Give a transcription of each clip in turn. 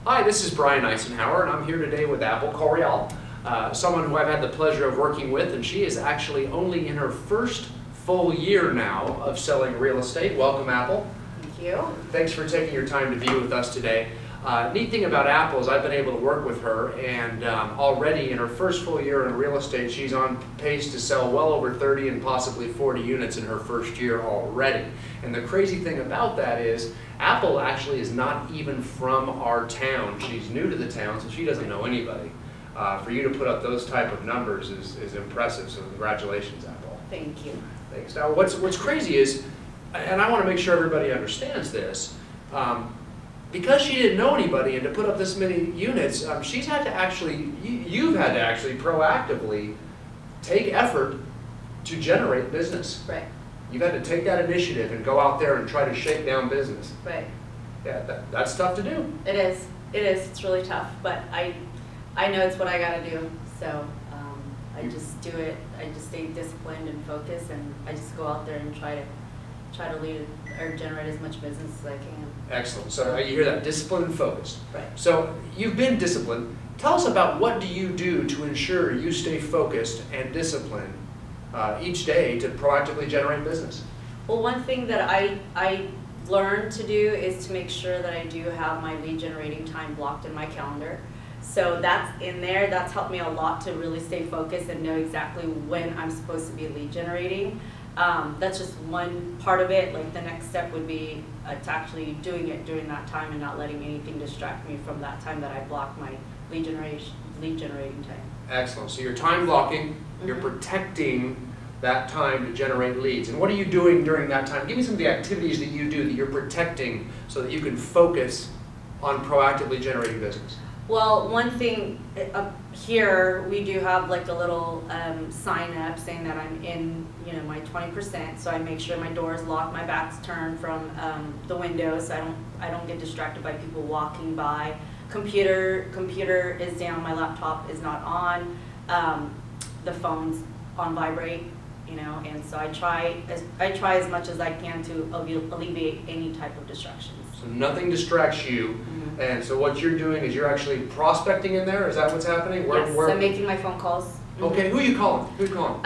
Hi, this is Brian Icenhower, and I'm here today with Apple Coriel, someone who I've had the pleasure of working with, and she is actually only in her first full year now of selling real estate. Welcome, Apple. Thank you. Thanks for taking your time to be with us today. Neat thing about Apple is I've been able to work with her, and already in her first full year in real estate, she's on pace to sell well over 30 and possibly 40 units in her first year already. And the crazy thing about that is Apple actually is not even from our town. She's new to the town, so she doesn't know anybody. For you to put up those type of numbers is impressive, so congratulations, Apple. Thank you. Thanks. Now, what's crazy is, and I want to make sure everybody understands this, because she didn't know anybody and to put up this many units, she's had to actually, you've had to actually proactively take effort to generate business. Right. You've had to take that initiative and go out there and try to shake down business. Right. Yeah, that's tough to do. It is. It is. It's really tough, but I know it's what I got to do. So I just do it. I just stay disciplined and focused, and I just go out there and try to lead or generate as much business as I can. Excellent. So you hear that, disciplined and focused. Right. So you've been disciplined. Tell us about what do you do to ensure you stay focused and disciplined each day to proactively generate business? Well, one thing that I learned to do is to make sure that I do have my lead generating time blocked in my calendar. So that's in there. That's helped me a lot to really stay focused and know exactly when I'm supposed to be lead generating. That's just one part of it. Like the next step would be to actually doing it during that time and not letting anything distract me from that time that I block my lead generating time. Excellent. So you're time blocking, you're protecting that time to generate leads. And what are you doing during that time? Give me some of the activities that you do that you're protecting so that you can focus on proactively generating business. Well, one thing up here, we do have like a little sign up saying that I'm in, my 20%. So I make sure my door is locked, my back's turned from the window, so I don't get distracted by people walking by. Computer is down, my laptop is not on, the phone's on vibrate, and so I try as much as I can to alleviate any type of distractions. So nothing distracts you. And so what you're doing is you're actually prospecting in there? Is that what's happening? Yes, I'm making my phone calls. Okay, who are you calling? Who are you calling?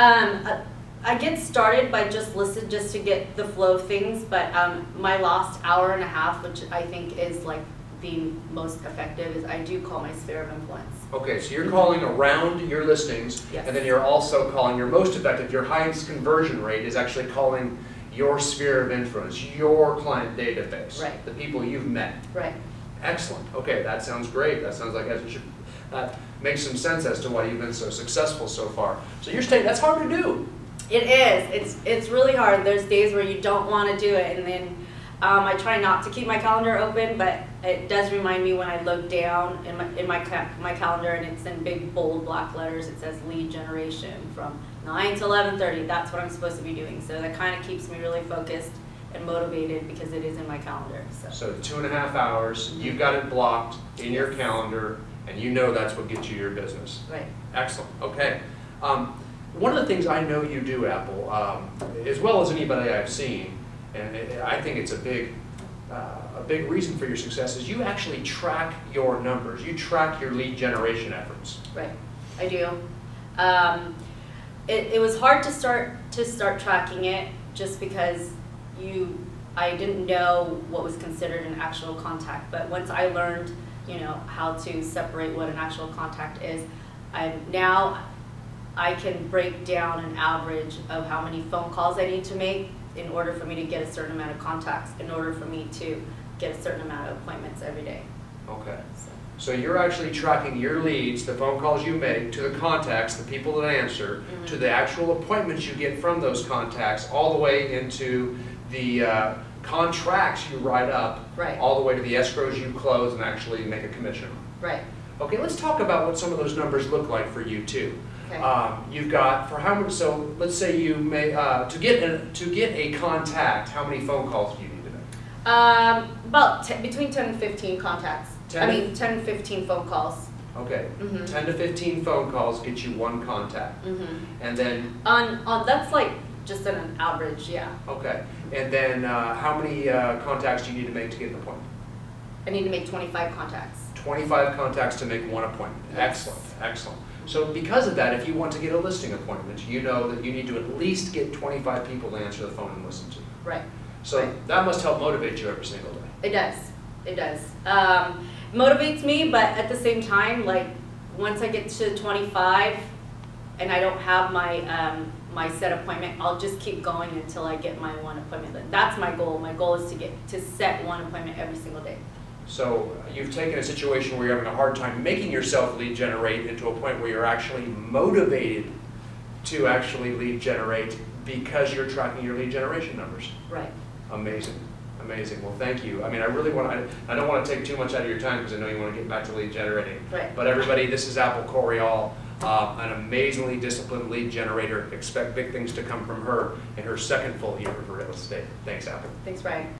I get started by just to get the flow of things, but my last hour and a half, which I think is like the most effective, is I do call my sphere of influence. Okay, so you're calling around your listings, yes. And then you're also calling your most effective, your highest conversion rate is actually calling your sphere of influence, your client database, right. The people you've met. Right. Excellent. Okay, that sounds great. That sounds like that makes some sense as to why you've been so successful so far. So you're saying that's hard to do. It is. It's really hard. There's days where you don't want to do it, and then I try not to keep my calendar open, but it does remind me when I look down in my calendar, and it's in big bold black letters. It says lead generation from 9 to 11:30. That's what I'm supposed to be doing. So that kind of keeps me really focused and motivated because it is in my calendar. So 2.5 hours, you've got it blocked in your calendar, and you know that's what gets you your business. Right. Excellent. Okay. One of the things I know you do, Apple, as well as anybody I've seen, and I think it's a big reason for your success, is you actually track your numbers. You track your lead generation efforts. Right. I do. It was hard to start tracking it just because I didn't know what was considered an actual contact, but once I learned, how to separate what an actual contact is, now I can break down an average of how many phone calls I need to make in order for me to get a certain amount of contacts, in order for me to get a certain amount of appointments every day. Okay. So you're actually tracking your leads, the phone calls you make, to the contacts, the people that answer, to the actual appointments you get from those contacts, all the way into the contracts you write up, right. All the way to the escrows you close and actually make a commission. Right. Okay, let's talk about what some of those numbers look like for you too. Okay. You've got, for how much, so let's say you may, to get a contact, how many phone calls do you need to make? About between 10 and 15 contacts. 10 and 15 phone calls. Okay, 10 to 15 phone calls get you one contact. And then? On that's like just an average, yeah. Okay, and then how many contacts do you need to make to get an appointment? I need to make 25 contacts. 25 contacts to make one appointment. Excellent, excellent. So because of that, if you want to get a listing appointment, you know that you need to at least get 25 people to answer the phone and listen to. Right. So right. That must help motivate you every single day. It does. It does. Motivates me, but at the same time, like once I get to 25 and I don't have my my set appointment, I'll just keep going until I get my one appointment. That's my goal. My goal is to set one appointment every single day. So you've taken a situation where you're having a hard time making yourself lead generate into a point where you're actually motivated to actually lead generate because you're tracking your lead generation numbers. Right. Amazing. Amazing. Well, thank you. I mean, I really want to, I don't want to take too much out of your time because I know you want to get back to lead generating. Right. But everybody, this is Apple Coriol, an amazingly disciplined lead generator. Expect big things to come from her in her second full year of real estate. Thanks, Apple. Thanks, Brian.